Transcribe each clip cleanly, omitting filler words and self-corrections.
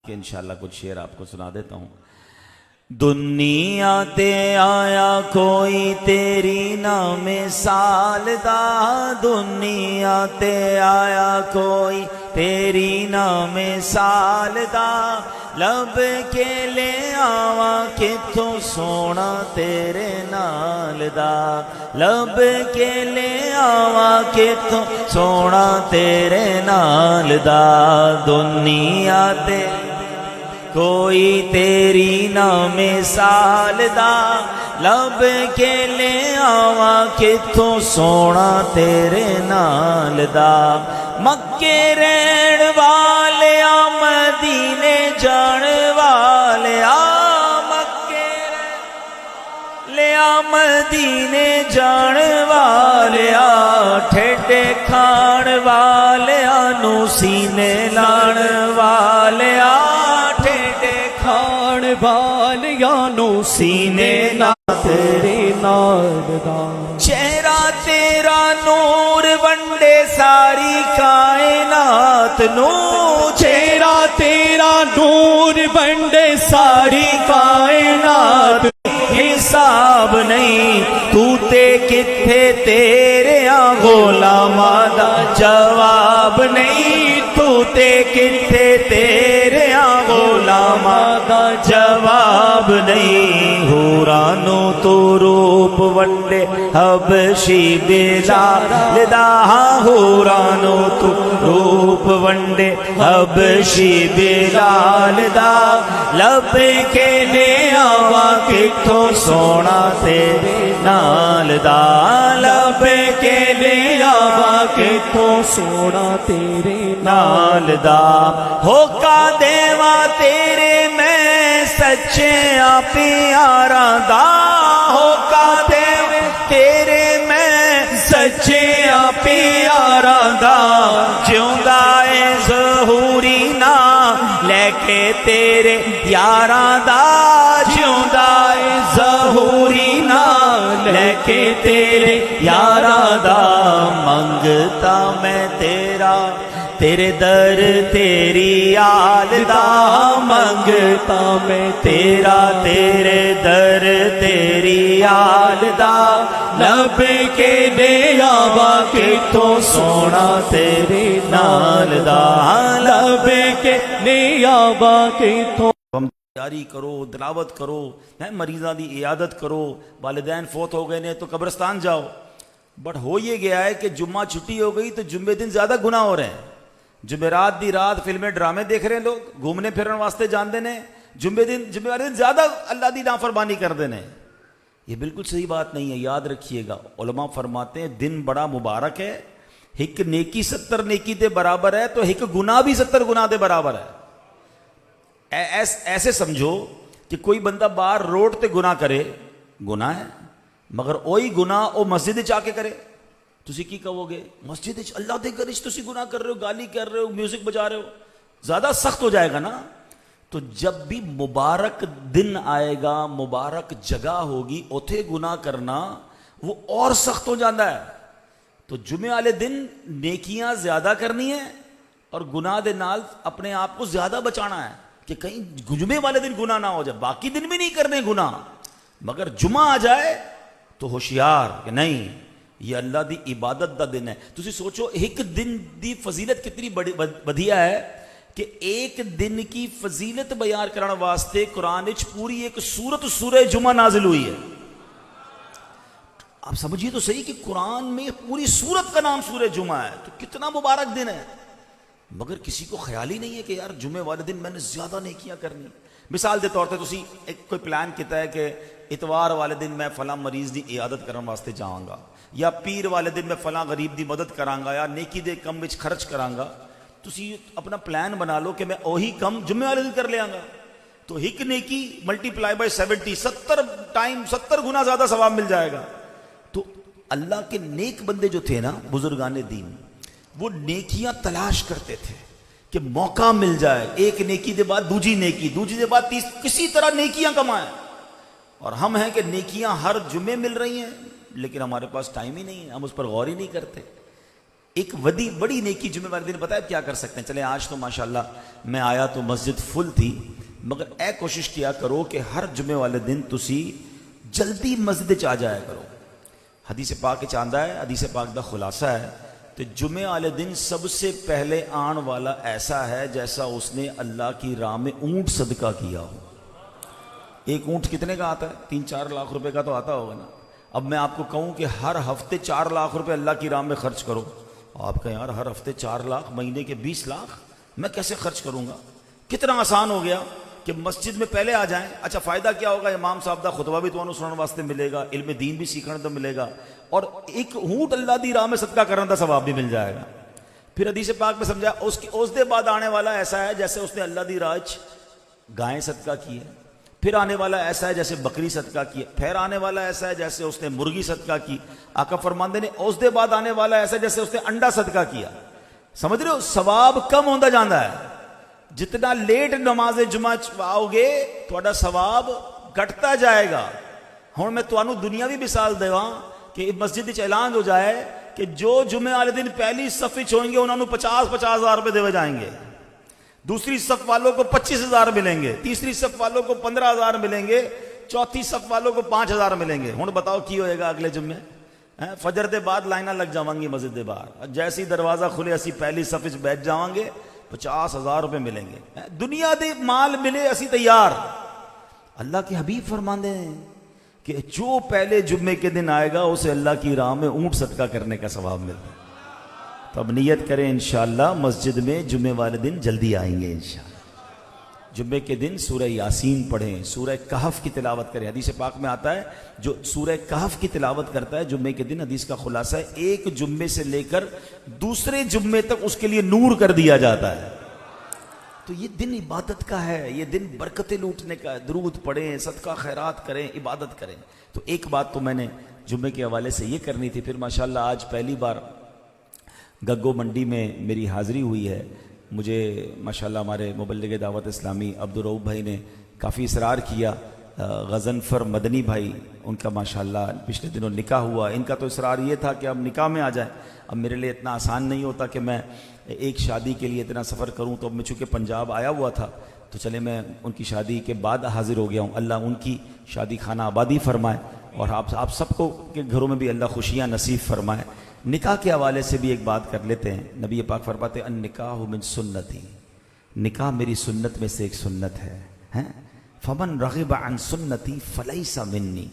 کہ انشاءاللہ کچھ شعر آپ کو سنا دیتا ہوں۔ دنیا تے آیا کوئی تیری نہ مثال دا، دنیا تے آیا کوئی تیری نہ مثال دا، لب کے لے آوا کتوں سونا تیرے نال دا، لب کے لے آوا کتوں سونا تیرے نال دا، دنیا تے کوئی تیری نہ مثال دا، لب کے لے آوا کتوں سونا تیرے نال دا، مکے رہن والیا مدینے جان والیا، مکے لیا مدینے جان والیا، ٹھیڈے کھان والیا نو سینے لان والیا، کھان والیاں نو سینے لا تیرے نال دا، چہرہ تیرا نور ونڈے ساری کائنات نو، چہرہ تیرا نور بنڈے ساری کائنات، حساب نہیں تو تے کتھے تیرے غلاماں دا جواب نہیں، تو تے کتھے تیرے غلاماں دا جواب نہیں، حورانو تو روپ ونڈے حبشی بلال دا، حورانو تو روپ ونڈے حبشی بلال دا، لب کے لے آوا کتوں سونا تیرے نال دا، لب کے لے آوا کتوں سونا تیرے نال دا، ہوکا دیوا تیرے میں سچے پیاراں دا، ہوکا دیوا تیرے میں سچے پیاراں دا، جیوندا اے ظہوری نا لے کے تیرے یاراں دا، جیوندا اے ظہوری نا لے کے تیرے یاراں دا، منگتا میں تیرا تیرے در تیری آل دا، منگتا میں تیرا تیرے در تیری آل دا، لب کے لے آوا کتوں سونا تیرے نال دا، لب کے لے آوا کتوں جاری کرو، تلاوت کرو، مریضاں دی عیادت کرو، والدین فوت ہو گئے نے تو قبرستان جاؤ، بٹ ہو یہ گیا ہے کہ جمعہ چھٹی ہو گئی تو جمعے دن زیادہ گناہ ہو رہے ہیں، جمعرات دی رات فلمیں ڈرامے دیکھ رہے ہیں لوگ، گھومنے پھرنے واسطے جاندے نے، جمعے والے دن زیادہ اللہ دی نافرمانی کر دینے، یہ بالکل صحیح بات نہیں ہے، یاد رکھیے گا۔ علماء فرماتے ہیں دن بڑا مبارک ہے، ایک نیکی 70 نیکی دے برابر ہے تو ایک گناہ بھی 70 گناہ دے برابر ہے۔ ایسے سمجھو کہ کوئی بندہ باہر روڈ تے گناہ کرے، گناہ ہے، مگر وہی گناہ وہ مسجد چاہ کے کرے، تسی کی کہو گے مسجد اللہ دے گھر تسی گناہ کر رہے ہو، گالی کر رہے ہو، میوزک بجا رہے ہو، زیادہ سخت ہو جائے گا نا۔ تو جب بھی مبارک دن آئے گا، مبارک جگہ ہوگی، اوتھے گناہ کرنا وہ اور سخت ہو جاتا ہے۔ تو جمعے والے دن نیکیاں زیادہ کرنی ہے اور گناہ دے نال اپنے آپ کو زیادہ بچانا ہے کہ کہیں جمعے والے دن گناہ نہ ہو جائے، باقی دن بھی نہیں کرنے گناہ، مگر جمعہ آ جائے تو ہوشیار کہ نہیں یہ اللہ دی عبادت دا دن ہے۔ تسی سوچو ایک دن دی فضیلت کتنی بدھیا ہے کہ ایک دن کی فضیلت بیان کرنے واسطے قرآن وچ پوری ایک سورت سورہ جمعہ نازل ہوئی ہے۔ آپ سمجھیے تو صحیح کہ قرآن میں پوری سورت کا نام سورہ جمعہ ہے، تو کتنا مبارک دن ہے، مگر کسی کو خیال ہی نہیں ہے کہ یار جمعے والے دن میں نے زیادہ نیکیاں کرنی۔ مثال دے طور پہ تسی ایک کوئی پلان کیتا ہے کہ اتوار والے دن میں فلاں مریض دی عیادت کرنے واسطے جاؤں گا، یا پیر والے دن میں فلاں غریب دی مدد کرانگا، یا نیکی دے کم وچ خرچ کرانگا۔ تسی اپنا پلان بنا لو کہ میں وہی کم جمعے والے دن کر لے آنگا، تو ایک نیکی ملٹی پلائی بائی 70، 70 گنا زیادہ ثواب مل جائے گا۔ تو اللہ کے نیک بندے جو تھے نا، بزرگان دین، وہ نیکیاں تلاش کرتے تھے کہ موقع مل جائے، ایک نیکی دے بعد دوجی نیکی، دوجی دے بعد تیس، کسی طرح نیکیاں کمائیں۔ اور ہم ہیں کہ نیکیاں ہر جمعے مل رہی ہیں لیکن ہمارے پاس ٹائم ہی نہیں ہے، ہم اس پر غور ہی نہیں کرتے۔ ایک بڑی نیکی جمعے والے دن پتہ ہے کیا کر سکتے ہیں؟ چلیں آج تو ماشاءاللہ میں آیا تو مسجد فل تھی، مگر اے کوشش کیا کرو کہ ہر جمعے والے دن تسی جلدی مسجد چ آ جایا کرو۔ حدیث پاک چاندہ ہے، حدیث پاک دا خلاصہ ہے، تو جمعے والے دن سب سے پہلے آن والا ایسا ہے جیسا اس نے اللہ کی راہ میں اونٹ صدقہ کیا ہو۔ ایک اونٹ کتنے کا آتا ہے؟ 3-4 لاکھ روپے کا تو آتا ہوگا نا۔ اب میں آپ کو کہوں کہ ہر ہفتے 4 لاکھ روپے اللہ کی راہ میں خرچ کرو، آپ کہیں یار ہر ہفتے 4 لاکھ، مہینے کے 20 لاکھ میں کیسے خرچ کروں گا؟ کتنا آسان ہو گیا کہ مسجد میں پہلے آ جائیں۔ اچھا فائدہ کیا ہوگا؟ امام صاحب دا خطبہ بھی تو سننے واسطے ملے گا، علم دین بھی سیکھنے تو ملے گا، اور ایک اونٹ اللہ دی راہ میں صدقہ کرنے کا ثواب بھی مل جائے گا۔ پھر حدیث پاک میں سمجھا اس دے بعد آنے والا ایسا ہے جیسے اس نے اللہ دی راہ گائیں صدقہ کی ہے، پھر آنے والا ایسا ہے جیسے بکری صدقہ کی ہے، پھر آنے والا ایسا ہے جیسے اس نے مرغی صدقہ کی۔ آقا فرماندے نے اس دے بعد آنے والا ایسا ہے جیسے اس نے انڈا صدقہ کیا۔ سمجھ رہے ہو؟ ثواب کم ہوتا جاتا ہے، جتنا لیٹ نماز جمعہ آؤ گے تھوڑا ثواب گھٹتا جائے گا۔ ہوں میں تمہیں دنیاوی مثال دیواں کہ مسجد اعلان ہو جائے کہ جو جمعے والے دن پہلی صف ہوئیں گے انہوں نے 50 ہزار روپے دیے جائیں گے، دوسری صف والوں کو 25 ہزار ملیں گے، تیسری صف والوں کو 15 ہزار ملیں گے، چوتھی صف والوں کو 5 ہزار ملیں گے۔ ہوں بتاؤ کی ہوئے گا اگلے جمعے؟ فجر دے بعد لائنہ لگ جاؤں گی مسجد دے باہر، جیسے ہی دروازہ کھلے اسی پہلی صف وچ بیٹھ جاؤں گے، 50 ہزار روپے ملیں گے، دنیا دے مال ملے اسی تیار۔ اللہ کے حبیب فرماندے ہیں کہ جو پہلے جمعے کے دن آئے گا اسے اللہ کی راہ میں اونٹ صدقہ کرنے کا ثواب ملتا ہے۔ تو اب نیت کریں انشاءاللہ مسجد میں جمعے والے دن جلدی آئیں گے انشاءاللہ۔ جمعے کے دن سورہ یاسین پڑھیں، سورہ کہف کی تلاوت کریں۔ حدیث پاک میں آتا ہے جو سورہ کہف کی تلاوت کرتا ہے جمعے کے دن، حدیث کا خلاصہ ہے ایک جمعے سے لے کر دوسرے جمعے تک اس کے لیے نور کر دیا جاتا ہے۔ تو یہ دن عبادت کا ہے، یہ دن برکتیں لوٹنے کا ہے، درود پڑھیں، صدقہ خیرات کریں، عبادت کریں۔ تو ایک بات تو میں نے جمعے کے حوالے سے یہ کرنی تھی۔ پھر ماشاءاللہ آج پہلی بار گگو منڈی میں میری حاضری ہوئی ہے۔ مجھے ماشاءاللہ ہمارے مبلغ دعوت اسلامی عبدالرؤوف بھائی نے کافی اصرار کیا، غضنفر مدنی بھائی ان کا ماشاءاللہ پچھلے دنوں نکاح ہوا، ان کا تو اصرار یہ تھا کہ اب نکاح میں آ جائیں۔ اب میرے لیے اتنا آسان نہیں ہوتا کہ میں ایک شادی کے لیے اتنا سفر کروں، تو اب میں چونکہ پنجاب آیا ہوا تھا تو چلے میں ان کی شادی کے بعد حاضر ہو گیا ہوں۔ اللہ ان کی شادی خانہ آبادی فرمائے، اور آپ سب کو کے گھروں میں بھی اللہ خوشیاں نصیب فرمائے۔ نکاح کے حوالے سے بھی ایک بات کر لیتے ہیں۔ نبی پاک فرماتے ہیں النکاح من سنتی، نکاح میری سنت میں سے ایک سنت ہے۔ فمن رغب عن سنتی فلیس منی،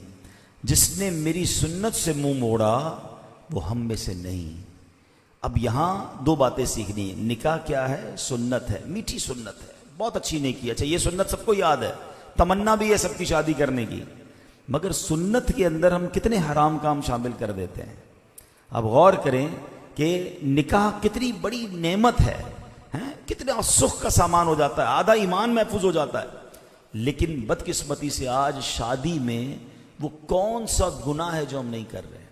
جس نے میری سنت سے منہ موڑا وہ ہم میں سے نہیں۔ اب یہاں دو باتیں سیکھنی ہیں، نکاح کیا ہے؟ سنت ہے، میٹھی سنت ہے، بہت اچھی نہیں کی۔ اچھا یہ سنت سب کو یاد ہے، تمنا بھی ہے سب کی شادی کرنے کی، مگر سنت کے اندر ہم کتنے حرام کام شامل کر دیتے ہیں۔ اب غور کریں کہ نکاح کتنی بڑی نعمت ہے، کتنا سکھ کا سامان ہو جاتا ہے، آدھا ایمان محفوظ ہو جاتا ہے۔ لیکن بدقسمتی سے آج شادی میں وہ کون سا گناہ ہے جو ہم نہیں کر رہے؟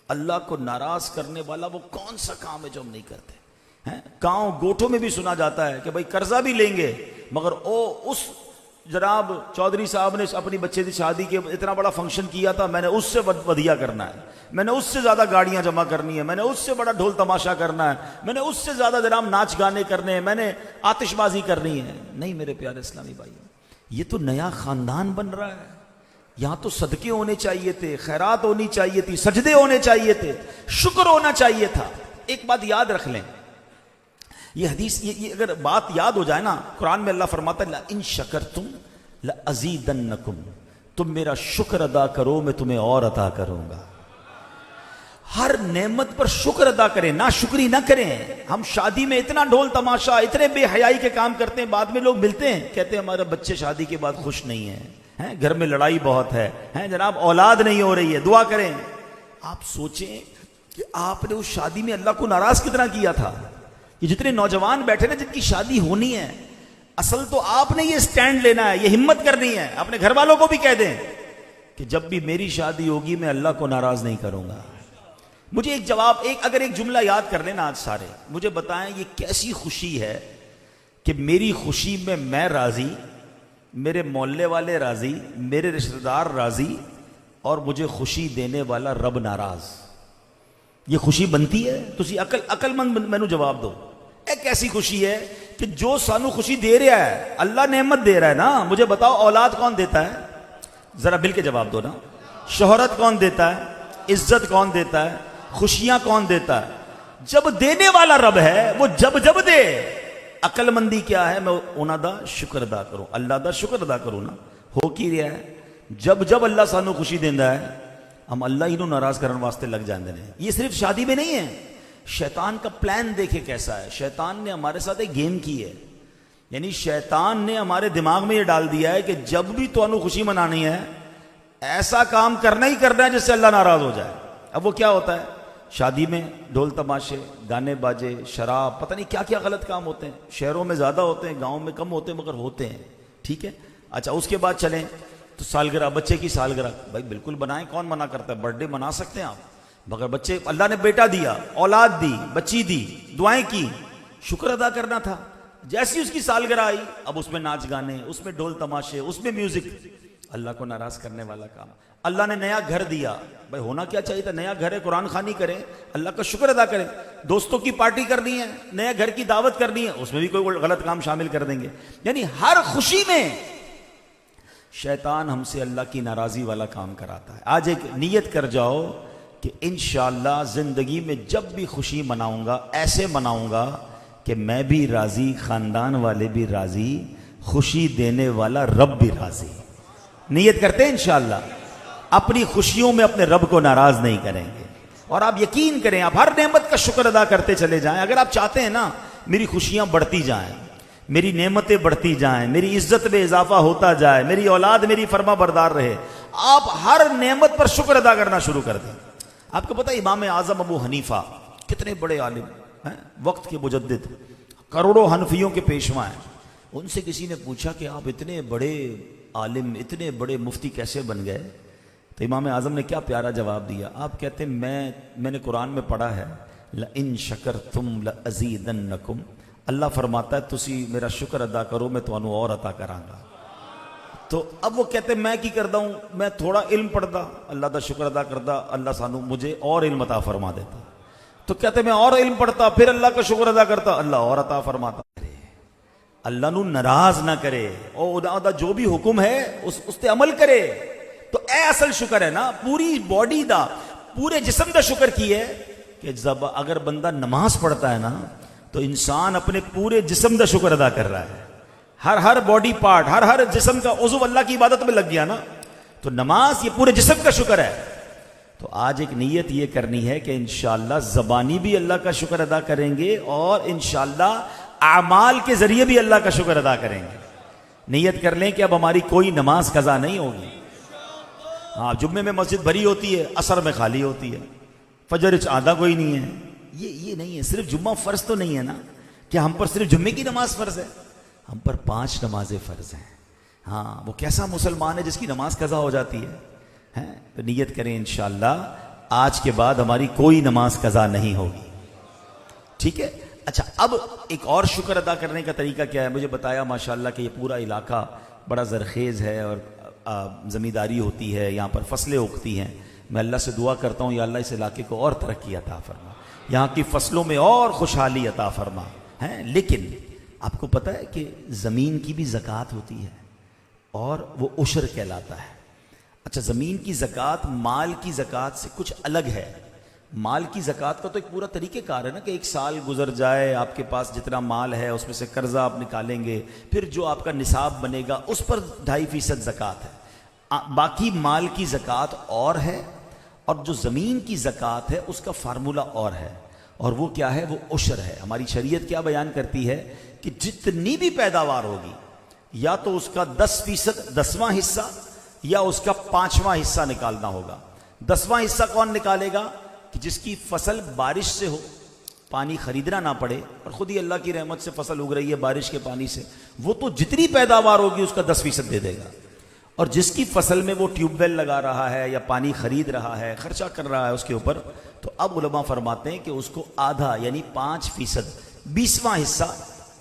اللہ کو ناراض کرنے والا وہ کون سا کام ہے جو ہم نہیں کرتے؟ گاؤں گوٹھوں میں بھی سنا جاتا ہے کہ بھائی قرضہ بھی لیں گے، مگر اس جناب چودھری صاحب نے اپنی بچے کی شادی کے اتنا بڑا فنکشن کیا تھا، میں نے اس سے ودیہ کرنا ہے، میں نے اس سے زیادہ گاڑیاں جمع کرنی ہے، میں نے اس سے بڑا ڈھول تماشا کرنا ہے، میں نے اس سے زیادہ جناب ناچ گانے کرنے ہیں، میں نے آتش بازی کرنی ہے۔ نہیں میرے پیارے اسلامی بھائی، یہ تو نیا خاندان بن رہا ہے، یہاں تو صدقے ہونے چاہیے تھے، خیرات ہونی چاہیے تھی، سجدے ہونے چاہیے تھے، شکر ہونا چاہیے تھا۔ ایک بات یاد رکھ لیں، یہ حدیث یہ اگر بات یاد ہو جائے نا، قرآن میں اللہ فرماتا ہے لَإِن شَكَرْتُمْ لَأَزِيدَنَّكُمْ، تم میرا شکر ادا کرو میں تمہیں اور عطا کروں گا۔ ہر نعمت پر شکر ادا کریں، نا شکری نہ کریں۔ ہم شادی میں اتنا ڈھول تماشا، اتنے بے حیائی کے کام کرتے ہیں، بعد میں لوگ ملتے ہیں کہتے ہیں ہمارے بچے شادی کے بعد خوش نہیں ہیں، گھر میں لڑائی بہت ہے، جناب اولاد نہیں ہو رہی ہے، دعا کریں۔ آپ سوچیں کہ آپ نے اس شادی میں اللہ کو ناراض کتنا کیا تھا۔ یہ جتنے نوجوان بیٹھے نا جن کی شادی ہونی ہے، اصل تو آپ نے یہ سٹینڈ لینا ہے، یہ ہمت کرنی ہے، اپنے گھر والوں کو بھی کہہ دیں کہ جب بھی میری شادی ہوگی میں اللہ کو ناراض نہیں کروں گا۔ مجھے ایک جواب اگر ایک جملہ یاد کر لینا آج سارے، مجھے بتائیں یہ کیسی خوشی ہے کہ میری خوشی میں میں راضی، میرے محلے والے راضی، میرے رشتہ دار راضی، اور مجھے خوشی دینے والا رب ناراض۔ یہ خوشی بنتی ہے؟ تسی عقل مند مینوں جواب دو، ایک ایسی خوشی ہے کہ جو سانو خوشی دے رہا ہے اللہ نعمت دے رہا ہے نا. مجھے بتاؤ اولاد کون دیتا ہے؟ ذرا مل کے جواب دو نا. شہرت کون دیتا ہے؟ عزت کون دیتا ہے؟ خوشیاں کون دیتا ہے؟ جب دینے والا رب ہے وہ جب دے. عقل مندی کیا ہے؟ میں انہاں دا شکر ادا کروں، اللہ دا شکر ادا کروں نا. ہو کی رہا ہے جب اللہ سانو خوشی دیندا ہے ہم اللہ ہی نو ناراض کرن واسطے لگ جاندے ہیں. یہ صرف شادی میں نہیں ہے، شیطان کا پلان دیکھے کیسا ہے. شیطان نے ہمارے ساتھ ایک گیم کی ہے، یعنی شیطان نے ہمارے دماغ میں یہ ڈال دیا ہے کہ جب بھی تو خوشی منانی ہے ایسا کام کرنا ہی کرنا ہے جس سے اللہ ناراض ہو جائے. اب وہ کیا ہوتا ہے؟ شادی میں ڈھول تماشے، گانے باجے، شراب، پتہ نہیں کیا کیا غلط کام ہوتے ہیں. شہروں میں زیادہ ہوتے ہیں، گاؤں میں کم ہوتے ہیں، مگر ہوتے ہیں. ٹھیک ہے. اچھا اس کے بعد چلیں تو سالگرہ، بچے کی سالگرہ، بھائی بالکل بنائیں، کون منع کرتا ہے؟ برتھ ڈے منا سکتے ہیں آپ، مگر بچے، اللہ نے بیٹا دیا، اولاد دی، بچی دی، دعائیں کی، شکر ادا کرنا تھا. جیسی اس کی سالگرہ آئی اب اس میں ناچ گانے، اس میں ڈھول تماشے، اس میں میوزک. اللہ کو ناراض کرنے والا کام. اللہ نے نیا گھر دیا، بھائی ہونا کیا چاہیے تھا؟ نیا گھر ہے، قرآن خوانی کریں، اللہ کا شکر ادا کریں. دوستوں کی پارٹی کرنی ہے، نیا گھر کی دعوت کرنی ہے، اس میں بھی کوئی غلط کام شامل کر دیں گے. یعنی ہر خوشی میں شیطان ہم سے اللہ کی ناراضی والا کام کراتا ہے. آج ایک نیت کر جاؤ کہ انشاءاللہ زندگی میں جب بھی خوشی مناؤں گا ایسے مناؤں گا کہ میں بھی راضی، خاندان والے بھی راضی، خوشی دینے والا رب بھی راضی. نیت کرتے ہیں انشاءاللہ اپنی خوشیوں میں اپنے رب کو ناراض نہیں کریں گے. اور آپ یقین کریں، آپ ہر نعمت کا شکر ادا کرتے چلے جائیں. اگر آپ چاہتے ہیں نا میری خوشیاں بڑھتی جائیں، میری نعمتیں بڑھتی جائیں، میری عزت میں اضافہ ہوتا جائے، میری اولاد میری فرما بردار رہے، آپ ہر نعمت پر شکر ادا کرنا شروع کر دیں. آپ کو پتہ ہے امام اعظم ابو حنیفہ کتنے بڑے عالم ہیں، وقت کے مجدد، کروڑوں حنفیوں کے پیشوا ہیں. ان سے کسی نے پوچھا کہ آپ اتنے بڑے عالم، اتنے بڑے مفتی کیسے بن گئے؟ تو امام اعظم نے کیا پیارا جواب دیا. آپ کہتے ہیں میں نے قرآن میں پڑھا ہے لَإِن شَكَرْتُمْ لَأَزِيدَنَّكُمْ. اللہ فرماتا ہے تسی میرا شکر ادا کرو میں تمہیں اور عطا کراں گا. تو اب وہ کہتے ہیں میں کی کردا ہوں، میں تھوڑا علم پڑھدا، اللہ دا شکر ادا کردا، اللہ سانو مجھے اور علم عطا فرما دیتا. تو کہتے ہیں میں اور علم پڑھتا، پھر اللہ کا شکر ادا کرتا، اللہ اور عطا فرماتا. اللہ نو ناراض نہ کرے، اور دا جو بھی حکم ہے اس تے عمل کرے. تو اے اصل شکر ہے نا، پوری باڈی دا، پورے جسم دا شکر کی ہے کہ جب اگر بندہ نماز پڑھتا ہے نا تو انسان اپنے پورے جسم دا شکر ادا کر رہا ہے. ہر باڈی پارٹ، ہر جسم کا عضو اللہ کی عبادت میں لگ گیا نا. تو نماز یہ پورے جسم کا شکر ہے. تو آج ایک نیت یہ کرنی ہے کہ انشاءاللہ زبانی بھی اللہ کا شکر ادا کریں گے اور انشاءاللہ اعمال کے ذریعے بھی اللہ کا شکر ادا کریں گے. نیت کر لیں کہ اب ہماری کوئی نماز قضا نہیں ہوگی. ہاں جمعے میں مسجد بھری ہوتی ہے، عصر میں خالی ہوتی ہے، فجر آدھا کوئی نہیں ہے. یہ نہیں ہے. صرف جمعہ فرض تو نہیں ہے نا کہ ہم پر صرف جمعے کی نماز فرض ہے، ہم پر 5 نمازیں فرض ہیں. ہاں وہ کیسا مسلمان ہے جس کی نماز قضا ہو جاتی ہے. تو نیت کریں انشاءاللہ آج کے بعد ہماری کوئی نماز قضا نہیں ہوگی. ٹھیک ہے. اچھا اب ایک اور شکر ادا کرنے کا طریقہ کیا ہے؟ مجھے بتایا ماشاءاللہ کہ یہ پورا علاقہ بڑا زرخیز ہے اور زمینداری ہوتی ہے، یہاں پر فصلیں اگتی ہیں. میں اللہ سے دعا کرتا ہوں یا اللہ اس علاقے کو اور ترقی عطا فرما، یہاں کی فصلوں میں اور خوشحالی عطا فرما. لیکن آپ کو پتہ ہے کہ زمین کی بھی زکوٰۃ ہوتی ہے اور وہ عشر کہلاتا ہے. اچھا زمین کی زکوٰۃ مال کی زکوٰۃ سے کچھ الگ ہے. مال کی زکوٰۃ کا تو ایک پورا طریقہ کار ہے نا کہ ایک سال گزر جائے، آپ کے پاس جتنا مال ہے اس میں سے قرضہ آپ نکالیں گے، پھر جو آپ کا نصاب بنے گا اس پر 2.5% زکوٰۃ ہے. باقی مال کی زکوٰۃ اور ہے اور جو زمین کی زکوٰۃ ہے اس کا فارمولہ اور ہے، اور وہ کیا ہے؟ وہ عشر ہے. ہماری شریعت کیا بیان کرتی ہے کہ جتنی بھی پیداوار ہوگی یا تو اس کا 10% 10واں حصہ یا اس کا 5واں حصہ نکالنا ہوگا. 10واں حصہ کون نکالے گا؟ کہ جس کی فصل بارش سے ہو، پانی خریدنا نہ پڑے اور خود ہی اللہ کی رحمت سے فصل اگ رہی ہے بارش کے پانی سے، وہ تو جتنی پیداوار ہوگی اس کا 10% دے دے گا. اور جس کی فصل میں وہ ٹیوب ویل لگا رہا ہے یا پانی خرید رہا ہے، خرچہ کر رہا ہے اس کے اوپر، تو اب علماء فرماتے ہیں کہ اس کو آدھا یعنی 5% 20واں حصہ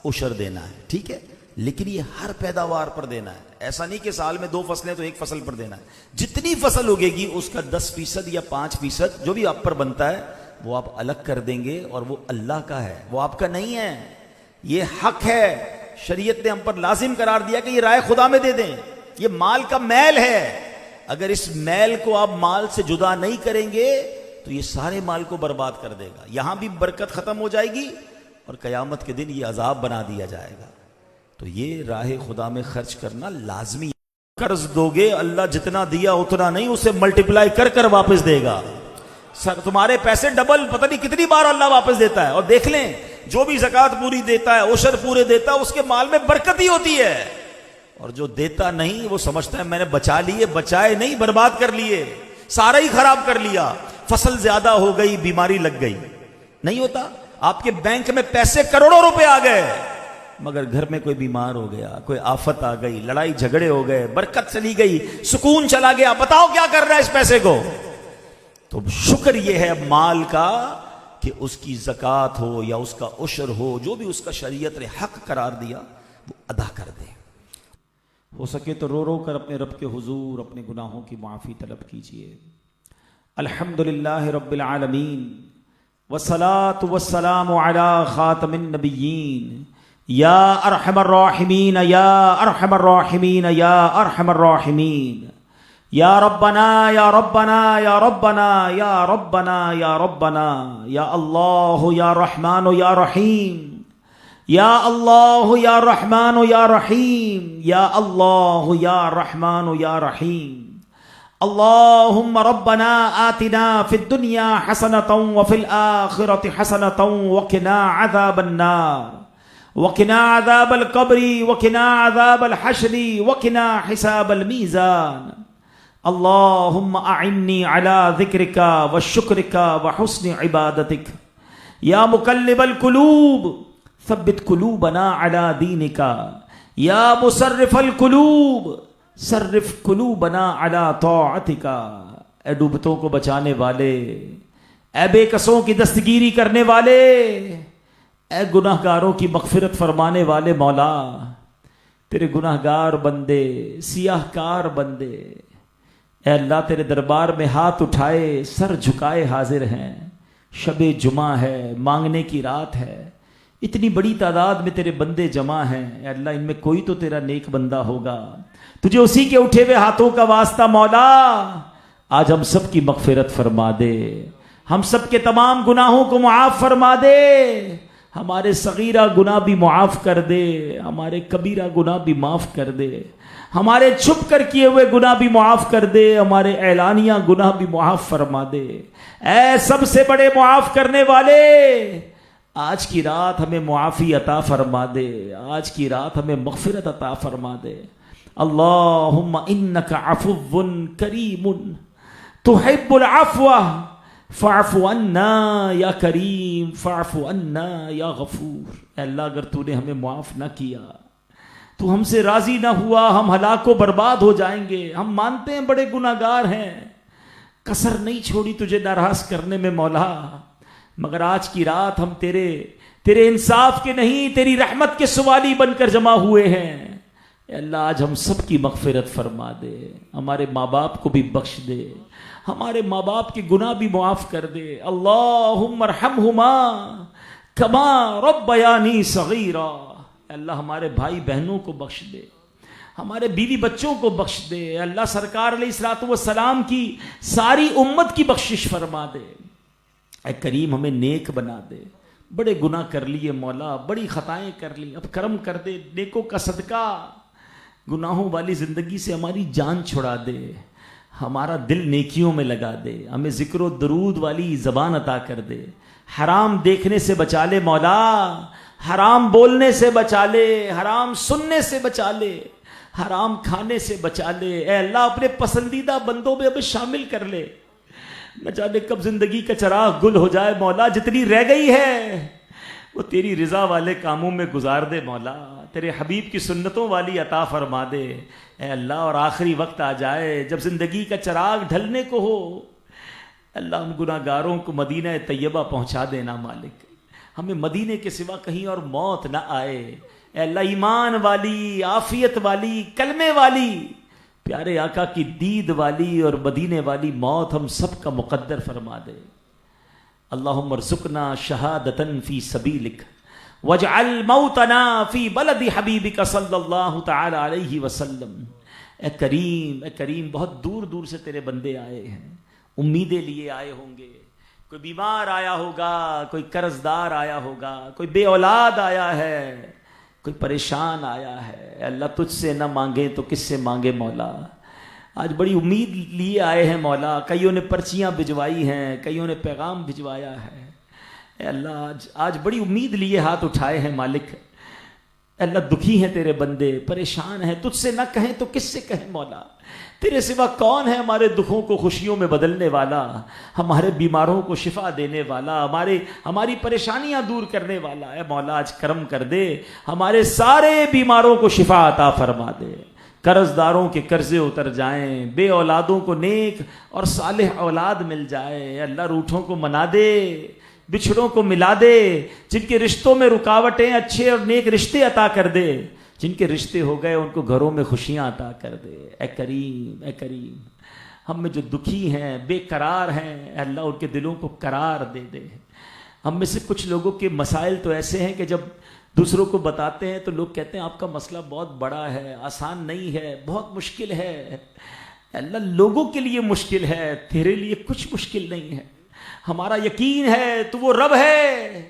عشر دینا ہے. ٹھیک ہے. لیکن یہ ہر پیداوار پر دینا ہے. ایسا نہیں کہ سال میں 2 فصلیں تو 1 فصل پر دینا ہے. جتنی فصل اگے گی اس کا 10% یا 5% جو بھی آپ پر بنتا ہے وہ آپ الگ کر دیں گے اور وہ اللہ کا ہے، وہ آپ کا نہیں ہے. یہ حق ہے، شریعت نے ہم پر لازم قرار دیا کہ یہ رائے خدا میں دے دیں. یہ مال کا میل ہے، اگر اس میل کو آپ مال سے جدا نہیں کریں گے تو یہ سارے مال کو برباد کر دے گا. یہاں بھی برکت ختم ہو جائے گی اور قیامت کے دن یہ عذاب بنا دیا جائے گا. تو یہ راہ خدا میں خرچ کرنا لازمی ہے. قرض دو گے اللہ جتنا دیا اتنا نہیں، اسے ملٹیپلائی کر کر واپس دے گا. سر تمہارے پیسے ڈبل پتہ نہیں کتنی بار اللہ واپس دیتا ہے. اور دیکھ لیں جو بھی زکوٰۃ پوری دیتا ہے، عشر پورے دیتا ہے، اس کے مال میں برکت ہی ہوتی ہے. اور جو دیتا نہیں وہ سمجھتا ہے میں نے بچا لیے، بچائے نہیں، برباد کر لیے، سارا ہی خراب کر لیا. فصل زیادہ ہو گئی، بیماری لگ گئی. نہیں ہوتا، آپ کے بینک میں پیسے کروڑوں روپے آ گئے مگر گھر میں کوئی بیمار ہو گیا، کوئی آفت آ گئی، لڑائی جھگڑے ہو گئے، برکت چلی گئی، سکون چلا گیا. بتاؤ کیا کر رہا ہے اس پیسے کو؟ تو شکر یہ ہے مال کا کہ اس کی زکوٰۃ ہو یا اس کا عشر ہو، جو بھی اس کا شریعت نے حق قرار دیا وہ ادا کر دے. ہو سکے تو رو رو کر اپنے رب کے حضور اپنے گناہوں کی معافی طلب کیجیے. الحمدللہ رب العالمین والصلاة والسلام علی خاتم النبیین یا ارحم الراحمین یا ارحم الراحمین یا ارحم الراحمین. یا ربنا یا ربنا یا ربنا یا ربنا یا ربنا یا اللہ یا رحمان یا رحیم یا اللہ یا رحمان یا رحیم یا اللہ یا رحمان یا رحیم. اللہم ربنا آتنا فی الدنیا حسنة وفی الآخرة حسنة وقنا عذاب النار وقنا عذاب القبر وقنا عذاب الحشر وقنا حساب المیزان. اللہم اعنی علی ذکرک وشکرک وحسن عبادتک. یا مقلب القلوب ثبت قلوبنا علی دینک. یا مصرف القلوب صرف قلوبنا علی طاعتک. اے ڈوبتوں کو بچانے والے، اے بے کسوں کی دستگیری کرنے والے، اے گناہ گاروں کی مغفرت فرمانے والے مولا، تیرے گناہ گار بندے، سیاہ کار بندے اے اللہ تیرے دربار میں ہاتھ اٹھائے سر جھکائے حاضر ہیں. شب جمعہ ہے، مانگنے کی رات ہے، اتنی بڑی تعداد میں تیرے بندے جمع ہیں. اے اللہ ان میں کوئی تو تیرا نیک بندہ ہوگا، تجھے اسی کے اٹھے ہوئے ہاتھوں کا واسطہ مولا آج ہم سب کی مغفرت فرما دے، ہم سب کے تمام گناہوں کو معاف فرما دے. ہمارے صغیرہ گناہ بھی معاف کر دے، ہمارے کبیرہ گناہ بھی معاف کر دے، ہمارے چھپ کر کیے ہوئے گناہ بھی معاف کر دے، ہمارے اعلانیہ گناہ بھی معاف فرما دے. اے سب سے بڑے معاف کرنے والے، آج کی رات ہمیں معافی عطا فرما دے، آج کی رات ہمیں مغفرت عطا فرما دے. اللہم انک عفو کریم تحب العفو فاعف عنا یا کریم فاعف عنا یا غفور. اے اللہ اگر تو نے ہمیں معاف نہ کیا، تو ہم سے راضی نہ ہوا، ہم ہلاک و برباد ہو جائیں گے. ہم مانتے ہیں بڑے گناہ گار ہیں، کسر نہیں چھوڑی تجھے ناراض کرنے میں مولا، مگر آج کی رات ہم تیرے انصاف کے نہیں تیری رحمت کے سوالی بن کر جمع ہوئے ہیں. اے اللہ آج ہم سب کی مغفرت فرما دے، ہمارے ماں باپ کو بھی بخش دے، ہمارے ماں باپ کے گناہ بھی معاف کر دے. اللہم ارحمہما کما ربیانی صغیرا. اللہ ہمارے بھائی بہنوں کو بخش دے، ہمارے بیوی بچوں کو بخش دے. اللہ سرکار علیہ الصلوۃ والسلام کی ساری امت کی بخشش فرما دے. اے کریم ہمیں نیک بنا دے. بڑے گناہ کر لیے مولا، بڑی خطائیں کر لی، اب کرم کر دے، نیکوں کا صدقہ گناہوں والی زندگی سے ہماری جان چھڑا دے، ہمارا دل نیکیوں میں لگا دے، ہمیں ذکر و درود والی زبان عطا کر دے. حرام دیکھنے سے بچا لے مولا، حرام بولنے سے بچا لے، حرام سننے سے بچا لے، حرام کھانے سے بچا لے. اے اللہ اپنے پسندیدہ بندوں میں ہمیں شامل کر لے. نہ جانے کب زندگی کا چراغ گل ہو جائے مولا، جتنی رہ گئی ہے وہ تیری رضا والے کاموں میں گزار دے مولا، تیرے حبیب کی سنتوں والی عطا فرما دے. اے اللہ اور آخری وقت آ جائے جب زندگی کا چراغ ڈھلنے کو ہو، اللہ ہم گناہ گاروں کو مدینہ طیبہ پہنچا دینا مالک، ہمیں مدینے کے سوا کہیں اور موت نہ آئے. اے اللہ ایمان والی، عافیت والی، کلمے والی، پیارے آقا کی دید والی اور مدینے والی موت ہم سب کا مقدر فرما دے. اللہم ارزقنا شہادتن فی سبیلک واجعل موتنا فی بلد حبیبک صلی اللہ تعالی علیہ وسلم۔ اے کریم، بہت دور دور سے تیرے بندے آئے ہیں، امیدیں لیے آئے ہوں گے، کوئی بیمار آیا ہوگا، کوئی قرض دار آیا ہوگا، کوئی بے اولاد آیا ہے، کوئی پریشان آیا ہے۔ اے اللہ تجھ سے نہ مانگے تو کس سے مانگے مولا؟ آج بڑی امید لیے آئے ہیں مولا، کئیوں نے پرچیاں بھجوائی ہیں، کئیوں نے پیغام بھجوایا ہے۔ اے اللہ آج بڑی امید لیے ہاتھ اٹھائے ہیں مالک۔ اے اللہ دکھی ہیں تیرے بندے، پریشان ہیں، تجھ سے نہ کہیں تو کس سے کہیں مولا؟ تیرے سوا کون ہے ہمارے دکھوں کو خوشیوں میں بدلنے والا، ہمارے بیماروں کو شفا دینے والا، ہماری پریشانیاں دور کرنے والا؟ اے مولا آج کرم کر دے، ہمارے سارے بیماروں کو شفا عطا فرما دے، قرض داروں کے قرضے اتر جائیں، بے اولادوں کو نیک اور صالح اولاد مل جائے۔ اے اللہ روٹھوں کو منا دے، بچھڑوں کو ملا دے، جن کے رشتوں میں رکاوٹیں اچھے اور نیک رشتے عطا کر دے، جن کے رشتے ہو گئے ان کو گھروں میں خوشیاں عطا کر دے۔ اے کریم، ہم میں جو دکھی ہیں، بے قرار ہیں، اے اللہ ان کے دلوں کو قرار دے دے۔ ہم میں سے کچھ لوگوں کے مسائل تو ایسے ہیں کہ جب دوسروں کو بتاتے ہیں تو لوگ کہتے ہیں آپ کا مسئلہ بہت بڑا ہے، آسان نہیں ہے، بہت مشکل ہے۔ اے اللہ لوگوں کے لیے مشکل ہے، تیرے لیے کچھ مشکل نہیں ہے۔ ہمارا یقین ہے تو وہ رب ہے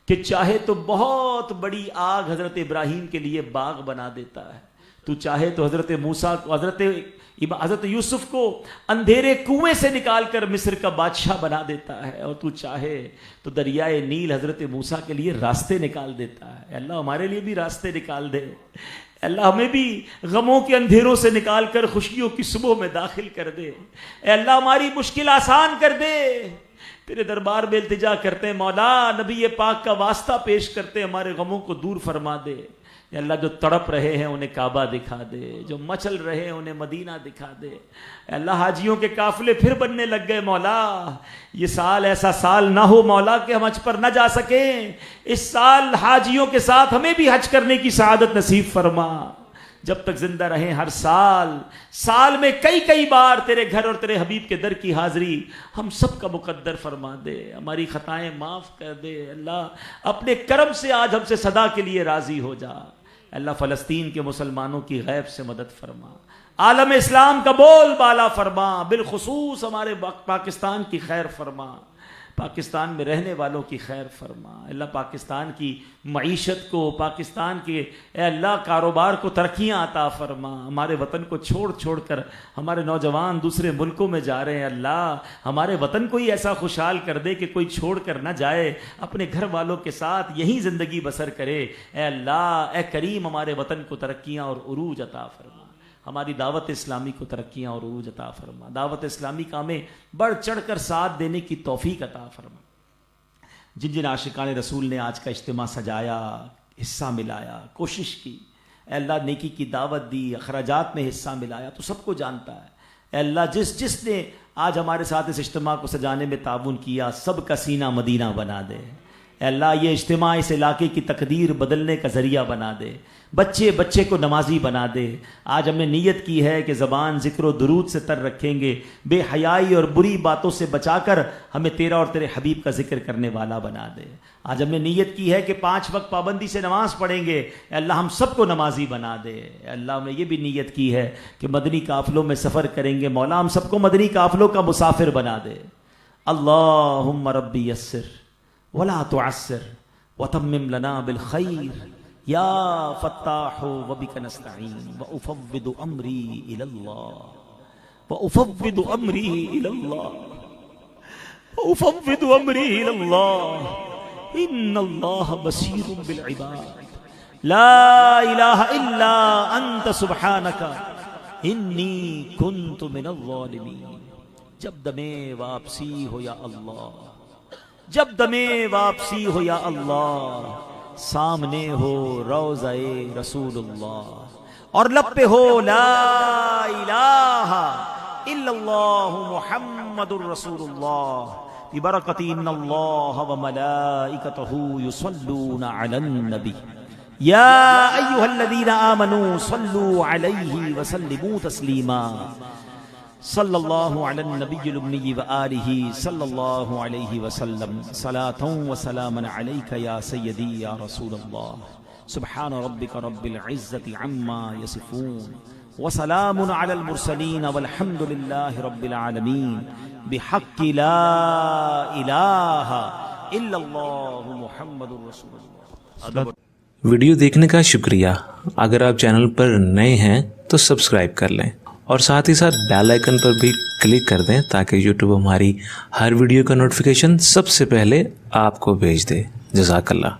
کہ چاہے تو بہت بڑی آگ حضرت ابراہیم کے لیے باغ بنا دیتا ہے، تو چاہے تو حضرت موسیٰ کو، حضرت یوسف کو اندھیرے کنویں سے نکال کر مصر کا بادشاہ بنا دیتا ہے، اور تو چاہے تو دریائے نیل حضرت موسیٰ کے لیے راستے نکال دیتا ہے۔ اللہ ہمارے لیے بھی راستے نکال دے، اللہ ہمیں بھی غموں کے اندھیروں سے نکال کر خوشیوں کی صبح میں داخل کر دے۔ اے اللہ ہماری مشکل آسان کر دے۔ تیرے دربار میں التجا کرتے ہیں مولا، نبی پاک کا واسطہ پیش کرتے ہیں، ہمارے غموں کو دور فرما دے۔ اے اللہ جو تڑپ رہے ہیں انہیں کعبہ دکھا دے، جو مچل رہے ہیں انہیں مدینہ دکھا دے۔ اے اللہ حاجیوں کے قافلے پھر بننے لگ گئے مولا، یہ سال ایسا سال نہ ہو مولا کہ ہم حج پر نہ جا سکیں، اس سال حاجیوں کے ساتھ ہمیں بھی حج کرنے کی سعادت نصیب فرما۔ جب تک زندہ رہیں ہر سال میں کئی بار تیرے گھر اور تیرے حبیب کے در کی حاضری ہم سب کا مقدر فرما دے، ہماری خطائیں معاف کر دے۔ اللہ اپنے کرم سے آج ہم سے صدا کے لیے راضی ہو جا۔ اللہ فلسطین کے مسلمانوں کی غیب سے مدد فرما، عالم اسلام کا بول بالا فرما، بالخصوص ہمارے پاکستان کی خیر فرما، پاکستان میں رہنے والوں کی خیر فرما۔ اللہ پاکستان کی معیشت کو، پاکستان کے اے اللہ کاروبار کو ترقیاں عطا فرما۔ ہمارے وطن کو چھوڑ کر ہمارے نوجوان دوسرے ملکوں میں جا رہے ہیں، اللہ ہمارے وطن کو ہی ایسا خوشحال کر دے کہ کوئی چھوڑ کر نہ جائے، اپنے گھر والوں کے ساتھ یہیں زندگی بسر کرے۔ اے اللہ اے کریم ہمارے وطن کو ترقیاں اور عروج عطا فرما، ہماری دعوت اسلامی کو ترقیاں اور عروج عطا فرما، دعوت اسلامی کا ہمیں بڑھ چڑھ کر ساتھ دینے کی توفیق عطا فرما۔ جن عاشقان رسول نے آج کا اجتماع سجایا، حصہ ملایا، کوشش کی، اے اللہ نیکی کی دعوت دی، اخراجات میں حصہ ملایا، تو سب کو جانتا ہے۔ اے اللہ جس نے آج ہمارے ساتھ اس اجتماع کو سجانے میں تعاون کیا، سب کا سینہ مدینہ بنا دے۔ اے اللہ یہ اجتماع اس علاقے کی تقدیر بدلنے کا ذریعہ بنا دے، بچے کو نمازی بنا دے۔ آج ہم نے نیت کی ہے کہ زبان ذکر و درود سے تر رکھیں گے، بے حیائی اور بری باتوں سے بچا کر ہمیں تیرا اور تیرے حبیب کا ذکر کرنے والا بنا دے۔ آج ہم نے نیت کی ہے کہ 5 وقت پابندی سے نماز پڑھیں گے، اے اللہ ہم سب کو نمازی بنا دے۔ اے اللہ ہم نے یہ بھی نیت کی ہے کہ مدنی قافلوں میں سفر کریں گے، مولا ہم سب کو مدنی قافلوں کا مسافر بنا دے۔ اللہم ربی یسر ولا تعسر وتمم لنا بالخیر یا فتاح وبک نستعین وافوض امری الی اللہ وافوض امری الی اللہ وافوض امری الی اللہ ان اللہ بصیر بالعباد لا الہ الا انت سبحانک انی کنت من الظالمین۔ جب دمِ واپسی ہو یا اللہ، جب دمِ واپسی ہو یا اللہ، سامنے ہو روضہ رسول اللہ اور لب پہ ہو لا الہ الا اللہ محمد الرسول اللہ ببرکت ان اللہ وملائکتہ یصلون علی النبی یا ایہا الذین آمنوا صلوا علیہ وسلموا تسلیما۔ صلی اللہ علی النبی الامی وآلہ صلی اللہ علیہ وسلم صلاۃ و سلاما علیک یا سیدی یا رسول اللہ سبحان ربک رب العزة عما یصفون وسلام علی المرسلین والحمد للہ رب العالمین بحق لا الہ الا اللہ محمد رسول اللہ. ویڈیو دیکھنے کا شکریہ. اگر آپ چینل پر نئے ہیں تو سبسکرائب کر لیں اور ساتھ ہی ساتھ بیل آئیکن پر بھی کلک کر دیں تاکہ یوٹیوب ہماری ہر ویڈیو کا نوٹیفیکیشن سب سے پہلے آپ کو بھیج دے. جزاک اللہ.